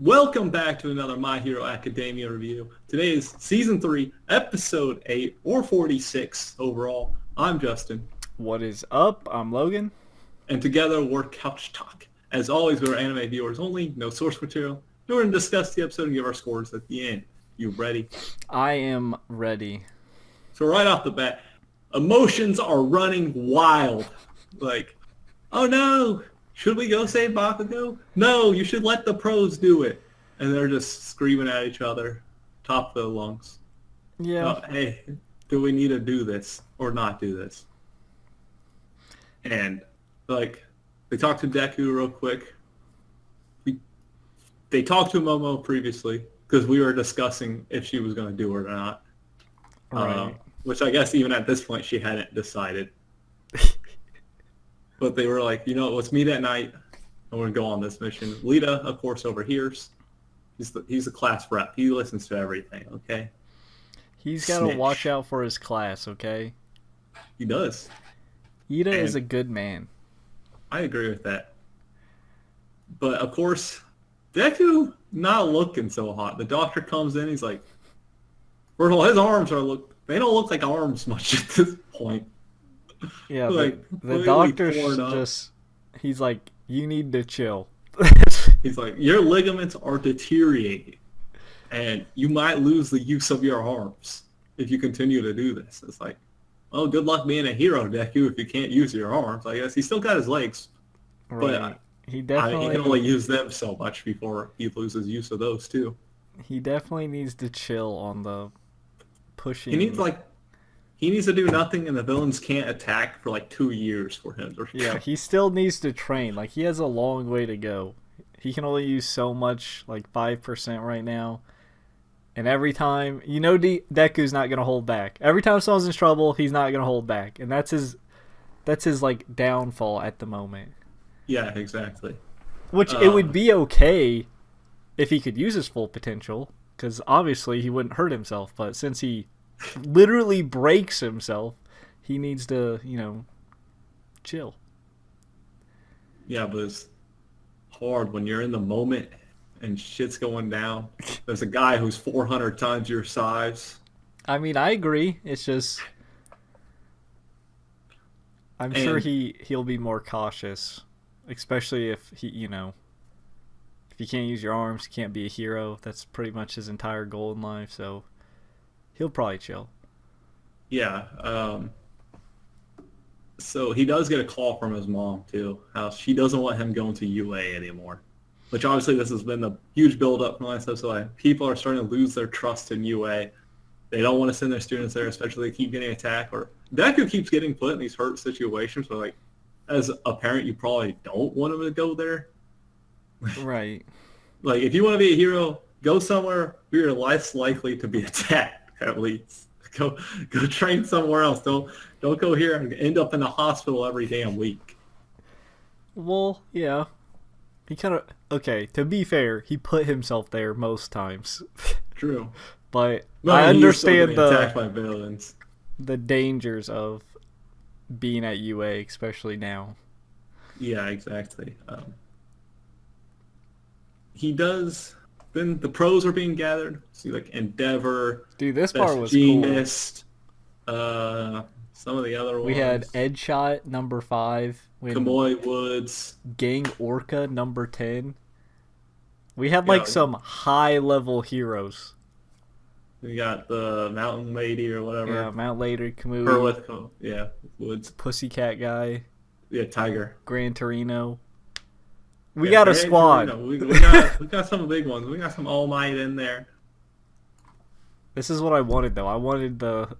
Welcome back to another My Hero Academia review. Today is Season 3, Episode 8, or 46 overall. I'm Justin. What is up? I'm Logan. And together we're Couch Talk. As always, we're anime viewers only, no source material. We're going to discuss the episode and give our scores at the end. You ready? I am ready. So right off the bat, emotions are running wild. Like, oh no! Should we go save Bakugo? No, you should let the pros do it. And they're just screaming at each other, top of their lungs. Yeah. Hey, do we need to do this or not do this? And, like, they talked to Deku real quick. They talked to Momo previously because we were discussing if she was going to do it or not. Right. Which I guess even at this point she hadn't decided. But they were like, let's meet at night and we're going to go on this mission. Lita, of course, overhears. He's a class rep. He listens to everything, okay? He's got to watch out for his class, okay? He does. Ida is a good man. I agree with that. But, of course, Deku not looking so hot. The doctor comes in, he's like, first of all, his arms they don't look like arms much at this point. Yeah, like, the doctor he's like, you need to chill. He's like, your ligaments are deteriorating, and you might lose the use of your arms if you continue to do this. It's like, well, good luck being a hero, Deku, if you can't use your arms. I guess he's still got his legs, right. But he can only use them so much before he loses use of those too. He definitely needs to chill on the pushing. He needs to do nothing, and the villains can't attack for like 2 years for him. Yeah, he still needs to train. Like, he has a long way to go. He can only use so much, like 5% right now. And every time, Deku's not gonna hold back. Every time someone's in trouble, he's not gonna hold back, and that's his like downfall at the moment. Yeah, exactly. Which it would be okay if he could use his full potential, because obviously he wouldn't hurt himself. But since he literally breaks himself, he needs to, chill. Yeah, but it's hard when you're in the moment and shit's going down. There's a guy who's 400 times your size. I mean, I agree. It's just, I'm sure he'll be more cautious, especially if if you can't use your arms, you can't be a hero. That's pretty much his entire goal in life. So he'll probably chill. Yeah. So he does get a call from his mom, too. How she doesn't want him going to UA anymore. Which obviously this has been a huge build-up from last episode. So people are starting to lose their trust in UA. They don't want to send their students there, especially if they keep getting attacked. Or Deku keeps getting put in these hurt situations where, like, as a parent, you probably don't want him to go there. Right. Like, if you want to be a hero, go somewhere where you're less likely to be attacked, at least. Go train somewhere else. Don't go here and end up in the hospital every damn week. Well, yeah. He kind of... Okay, to be fair, he put himself there most times. True. But I understand attacked by villains. The dangers of being at UA, especially now. Yeah, exactly. He does... Then the pros are being gathered. See, like Endeavor, dude, this part was Genius, cool. Some of the other ones. We had Edshot number 5. Kamoy Woods. Gang Orca number 10. We had some high level heroes. We got the Mountain Lady or whatever. Yeah, Mount Lady, Kamui. Or with Woods. Pussycat guy. Yeah, Tiger. Gran Torino. We got a squad. We got some big ones. We got some All Might in there. This is what I wanted, though. I wanted the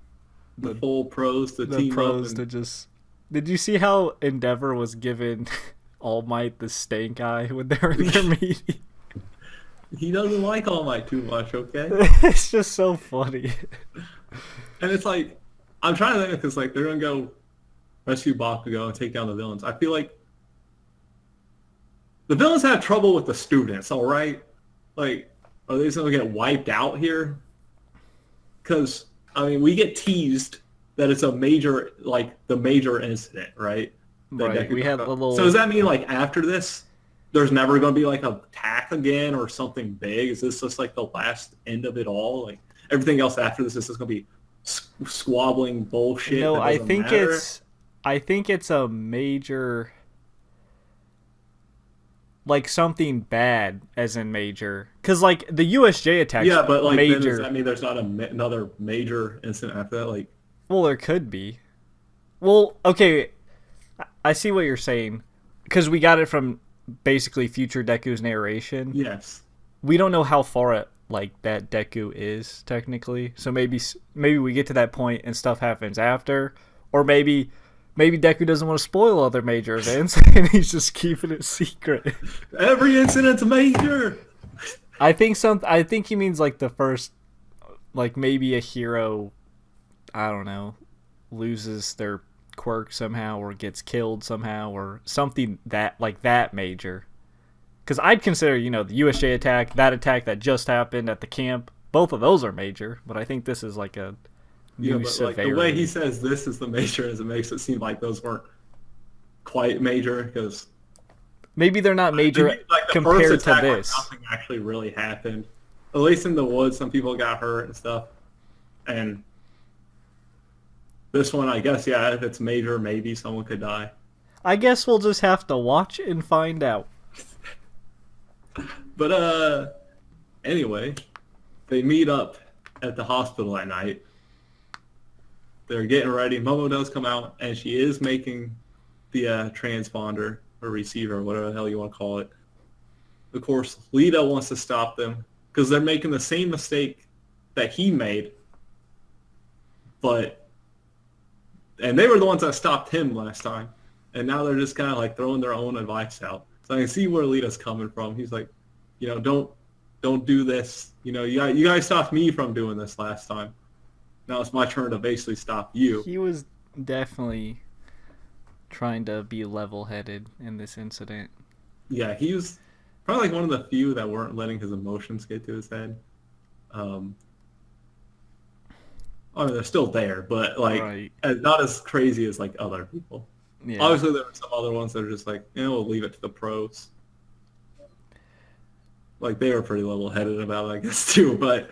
full pros to team up. To just... Did you see how Endeavor was giving All Might the stank eye when they were in their meeting? He doesn't like All Might too much, okay? It's just so funny. And it's like, I'm trying to think because they're going to go rescue Bakugo and take down the villains. I feel like the villains have trouble with the students, all right? Like, are they just going to get wiped out here? Because, I mean, we get teased that it's a major, the major incident, right? Right, we had a little... So does that mean, after this, there's never going to be like a attack again or something big? Is this just like the last end of it all? Like everything else after this is just going to be squabbling bullshit No, that doesn't matter? I think it's a major, like something bad as in major, because like the USJ attacks Yeah, but like then does major. that mean there's not another major incident after that? Like, Well, there could be. Well, okay, I see what you're saying, because we got it from basically future Deku's narration. yes. We don't know how far like that Deku is technically, so maybe we get to that point and stuff happens after, or maybe Deku doesn't want to spoil other major events and he's just keeping it secret. Every incident's major. I think he means like the first, like maybe a hero, I don't know, loses their quirk somehow or gets killed somehow or something that like that major. Because I'd consider, the USJ attack, that attack that just happened at the camp, both of those are major, but I think this is like a Yeah, new but like severity. the way he says this is the major is it makes it seem like those weren't quite major because Maybe they're not major like the compared first to attack, like, this. nothing actually really happened. At least in the woods, some people got hurt and stuff. And this one, I guess, yeah, if it's major, maybe someone could die. I guess we'll just have to watch and find out. But anyway, they meet up at the hospital at night. They're getting ready. Momo does come out, and she is making the transponder or receiver, or whatever the hell you want to call it. Of course, Lita wants to stop them because they're making the same mistake that he made, and they were the ones that stopped him last time, and now they're just kind of like throwing their own advice out. So I can see where Lita's coming from. He's like, don't do this. You guys stopped me from doing this last time. Now it's my turn to basically stop you. He was definitely trying to be level-headed in this incident. Yeah, he was probably like one of the few that weren't letting his emotions get to his head. I mean, they're still there, but like Right. not as crazy as like other people. Yeah. Obviously, there were some other ones that are just like, we'll leave it to the pros. Like they were pretty level-headed about it, I guess, too. But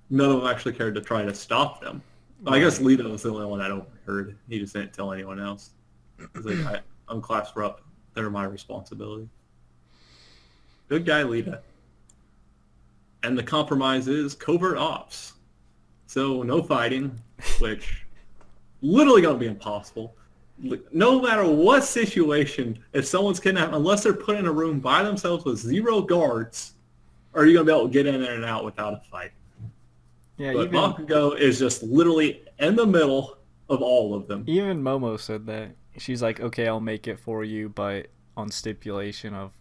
none of them actually cared to try to stop them. I guess Lito was the only one that overheard. He just didn't tell anyone else. He's like, I'm class rep. They're my responsibility. Good guy, Lita. And the compromise is covert ops. So no fighting, which literally going to be impossible. No matter what situation, if someone's kidnapped, unless they're put in a room by themselves with 0 guards, are you going to be able to get in there and out without a fight? Yeah, But Bakugo is just literally in the middle of all of them. even Momo said that. She's like, okay, I'll make it for you, but on stipulation of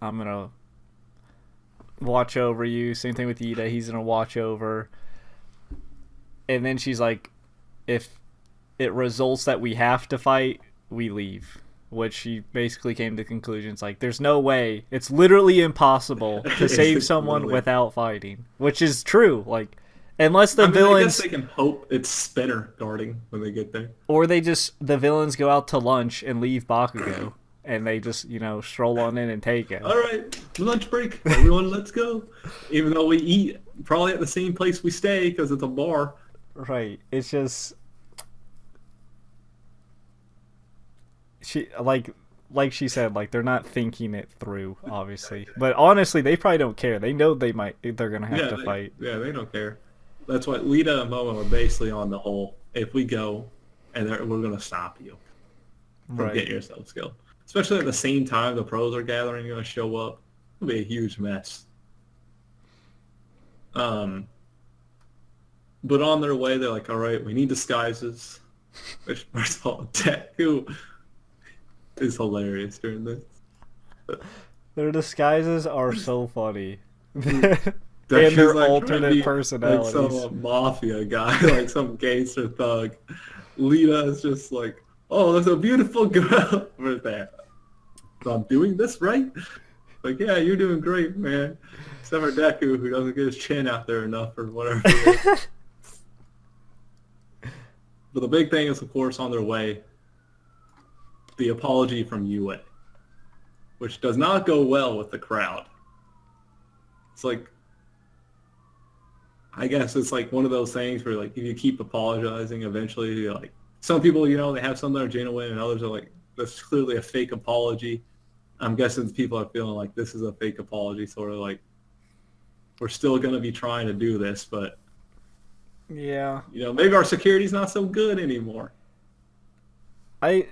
I'm going to watch over you. Same thing with Ida. He's going to watch over. And then she's like, if it results that we have to fight, we leave. Which she basically came to conclusions like, there's no way. It's literally impossible to save someone Literally. without fighting. Which is true. Like, unless the I villains... guess they can hope it's Spinner guarding when they get there. Or the villains go out to lunch and leave Bakugo. And they just, stroll on in and take it. All right, lunch break. Everyone, let's go. Even though we eat probably at the same place we stay because it's a bar. Right. It's just... Like she said, like they're not thinking it through, obviously. But honestly, they probably don't care. They know they're gonna have to fight. Yeah, they don't care. That's what Lita and Momo are basically on the whole. If we go, and we're gonna stop you from Right. getting yourself killed. Especially at the same time the pros are gathering, gonna show up. It'll be a huge mess. But on their way, they're like, all right, we need disguises. Which, first of all, Deku is hilarious during this. Their disguises are so funny. And Deku's, their like, trying to alternate be personalities. like some mafia guy, like some gangster thug. Lita is just like, oh, there's a beautiful girl over there. So I'm doing this right? Like, yeah, you're doing great, man. Except for Deku, who doesn't get his chin out there enough or whatever. But the big thing is, of course, on their way, the apology from UA. which does not go well with the crowd. It's like, I guess it's like one of those things where like if you keep apologizing, eventually you're like some people, they have some that are genuine, and others are like, that's clearly a fake apology. I'm guessing people are feeling like this is a fake apology, sort of like we're still going to be trying to do this, but Yeah. maybe our security's not so good anymore. I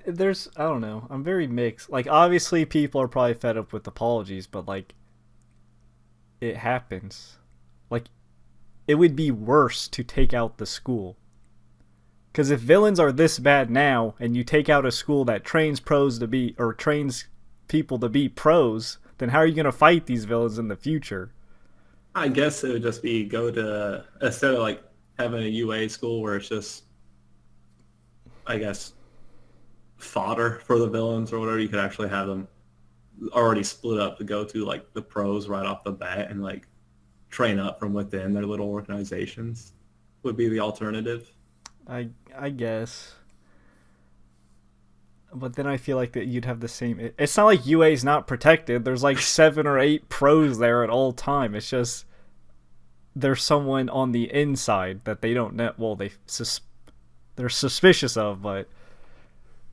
don't know. I'm very mixed. Like obviously people are probably fed up with apologies, but like it happens. Like it would be worse to take out the school. Cuz if villains are this bad now and you take out a school that trains pros to be or trains people to be pros, then how are you going to fight these villains in the future? I guess it would just be go to, instead of like having a UA school where it's just, I guess, fodder for the villains or whatever, you could actually have them already split up to go to like the pros right off the bat and like train up from within their little organizations would be the alternative. I guess. But then I feel like that you'd have the same. It's not like UA's not protected. There's like 7 or 8 pros there at all time. It's just there's someone on the inside that they don't know. Well, they're suspicious of, but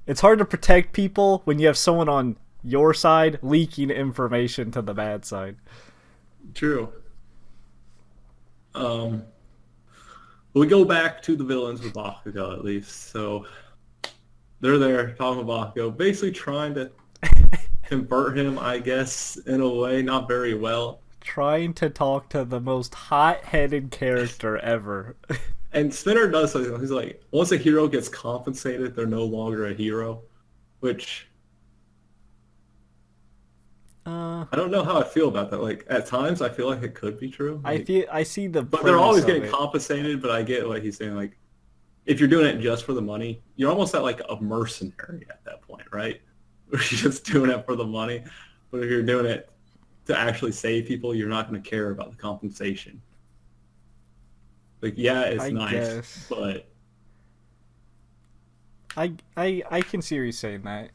it's hard to protect people when you have someone on your side leaking information to the bad side. True. We go back to the villains with Bakugo at least. So they're there talking about Bakugo, basically trying to convert him, I guess, in a way, not very well. Trying to talk to the most hot-headed character ever. And Spinner does something. He's like, once a hero gets compensated, they're no longer a hero, which I don't know how I feel about that. Like at times, I feel like it could be true. Like, I see the. but they're always getting it. compensated. But I get what he's saying. Like, if you're doing it just for the money, you're almost at like a mercenary at that point, right? Where you're just doing it for the money. But if you're doing it to actually save people, you're not going to care about the compensation. Like, yeah, it's I nice, guess. but I can see you saying that.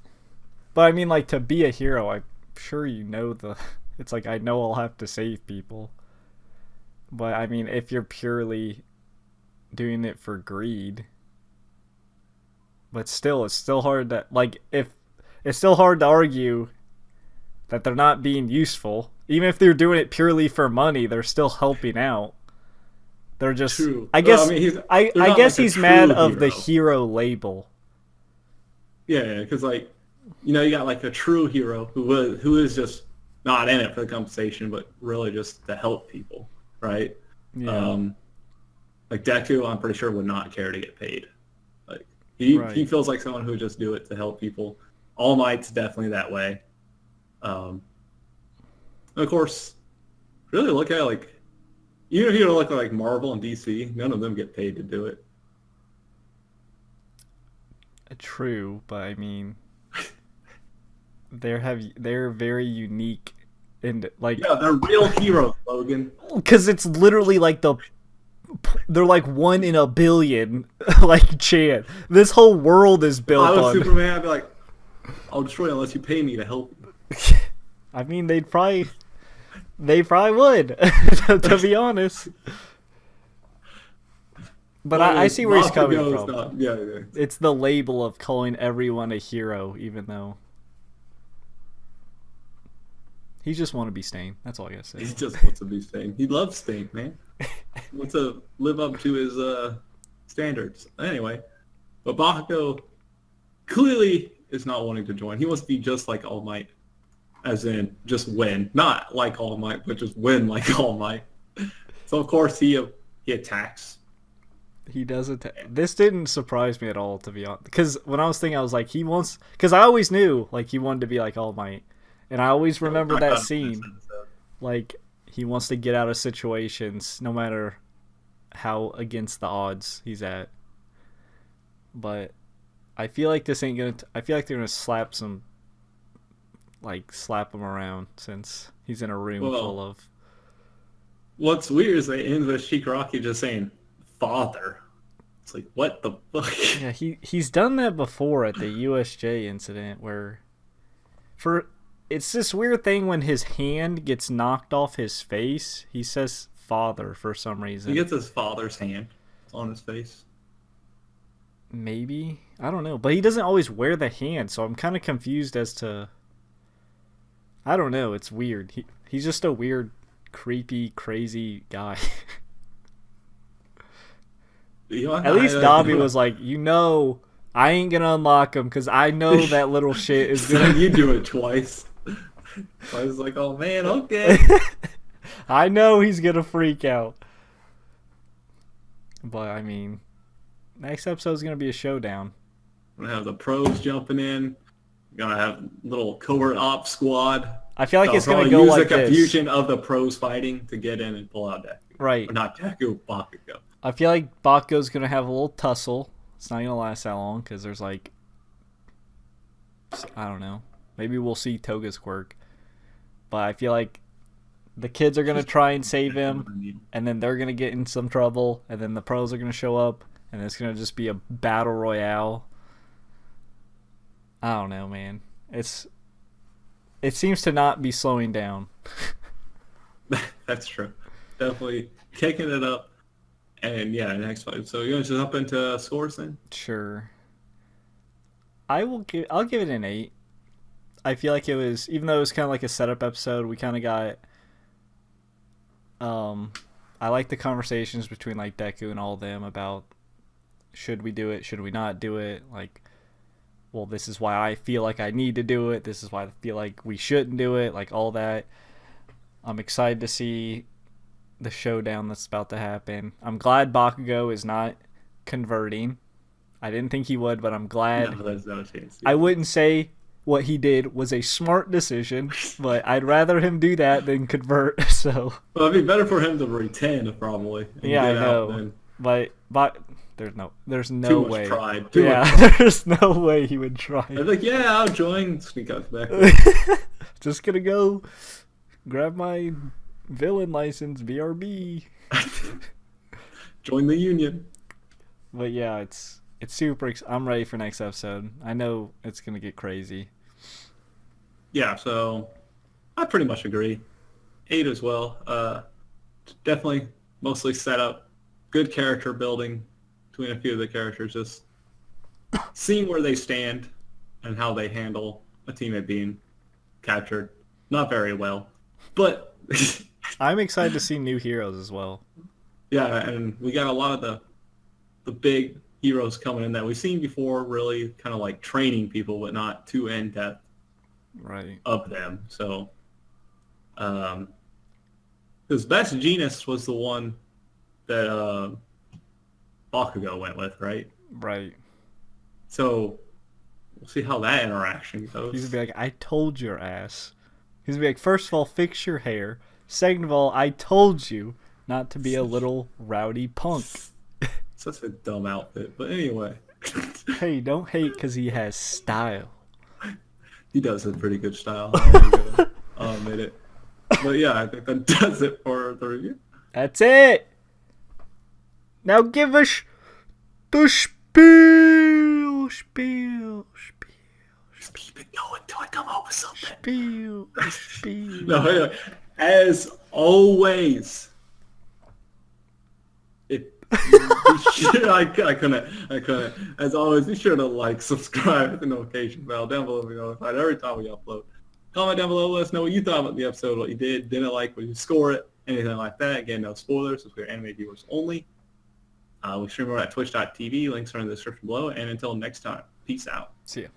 But I mean, like, to be a hero, I'm sure it's like, I know I'll have to save people. But I mean, if you're purely doing it for greed, but still, it's still hard to, like, if it's still hard to argue that they're not being useful. Even if they're doing it purely for money, they're still helping out. They're just, true. I guess, I guess like he's mad of hero. the hero label. Yeah, because like, you got like a true hero who is just not in it for the compensation, but really just to help people, right? Yeah. Like Deku, I'm pretty sure would not care to get paid. Like he feels like someone who would just do it to help people. All Might's definitely that way. Of course, really look at it, like, even if you look at like Marvel and DC, none of them get paid to do it. True, but I mean, they're very unique, and like, yeah, they're real heroes, Logan. Because it's literally like they're like 1 in a billion, like Chan. This whole world is built If I was on. Superman, I'd be like, I'll destroy it unless you pay me to help you. I mean, they probably would, to be honest. But I see where he's coming from. Yeah. It's the label of calling everyone a hero, even though he just want to be Stain. That's all I gotta say. He just wants to be Stain. He loves Stain, man. He wants to live up to his standards. Anyway, but Bakugo clearly is not wanting to join. He wants to be just like All Might, as in just win, not like All Might, but just win like All Might. So of course he attacks. He does it. This didn't surprise me at all, to be honest. Because when I was thinking, I was like, because I always knew like he wanted to be like All Might, and I always remember that scene. Like he wants to get out of situations, no matter how against the odds he's at. But I feel like this ain't gonna. I feel like they're gonna slap him around since he's in a room full of. What's weird is they end with Shigaraki just saying father. It's like, what the fuck? Yeah, he's done that before at the USJ incident where it's this weird thing when his hand gets knocked off his face. He says father for some reason. He gets his father's hand on his face. Maybe, I don't know, but he doesn't always wear the hand, so I'm kind of confused as to. I don't know. It's weird. He's just a weird, creepy, crazy guy. At least Dobby was like, I ain't gonna unlock him because I know that little shit is gonna. You do it twice. I was like, oh man, okay. I know he's gonna freak out. But I mean, next episode's gonna be a showdown. We're gonna have the pros jumping in. We're gonna have little covert op squad. I feel like They'll it's gonna probably go use like the this. confusion of the pros fighting to get in and pull out Deku. Right. Or not Deku, Bakugo. I feel like Bakugo's gonna have a little tussle. It's not gonna last that long because there's like, I don't know. Maybe we'll see Toga's quirk, but I feel like the kids are gonna try and save him, and then they're gonna get in some trouble, and then the pros are gonna show up, and it's gonna just be a battle royale. I don't know, man. It seems to not be slowing down. That's true. Definitely kicking it up. And yeah, next fight. So you're gonna just jump into scores then? Sure. I'll give it an 8. I feel like it was, even though it was kind of like a setup episode, we kind of got. I like the conversations between like Deku and all of them about should we do it, should we not do it, like, well, this is why I feel like I need to do it, this is why I feel like we shouldn't do it, like all that. I'm excited to see the showdown that's about to happen. I'm glad Bakugo is not converting. I didn't think he would, but I'm glad. No, there's no chance. I wouldn't say what he did was a smart decision, but I'd rather him do that than convert. So. Well, it'd be better for him to retain probably. Yeah, I know. But there's no too way. Much pride. There's no way he would try. I'd be like, yeah, I'll join. Sneak out back. Just gonna go grab my villain license, BRB. Join the union. But yeah, it's super. I'm ready for next episode. I know it's gonna get crazy. Yeah, so I pretty much agree. 8 as well. Definitely mostly set up. Good character building between a few of the characters. Just seeing where they stand and how they handle a teammate being captured. Not very well, but I'm excited to see new heroes as well. Yeah, and we got a lot of the big heroes coming in that we've seen before, really kind of like training people, but not too in-depth right of them. So, because Best Genius was the one that Bakugo went with, right? Right. So, we'll see how that interaction goes. He's gonna be like, I told your ass. He's gonna be like, first of all, fix your hair. Second of all, I told you not to be a little rowdy punk. Such a dumb outfit. But anyway. Hey, don't hate because he has style. He does have pretty good style. I'll admit it. But yeah, I think that does it for the review. That's it. Now give us the spiel. Just keep it going until I come up with something. Spiel. No, anyway, as always, I couldn't. As always, be sure to like, subscribe, hit the notification bell down below to be notified every time we upload. Comment down below, let us know what you thought about the episode, what you did, didn't like, what you score it, anything like that. Again, no spoilers, since we're anime viewers only. We stream over at twitch.tv, links are in the description below, and until next time, peace out. See ya.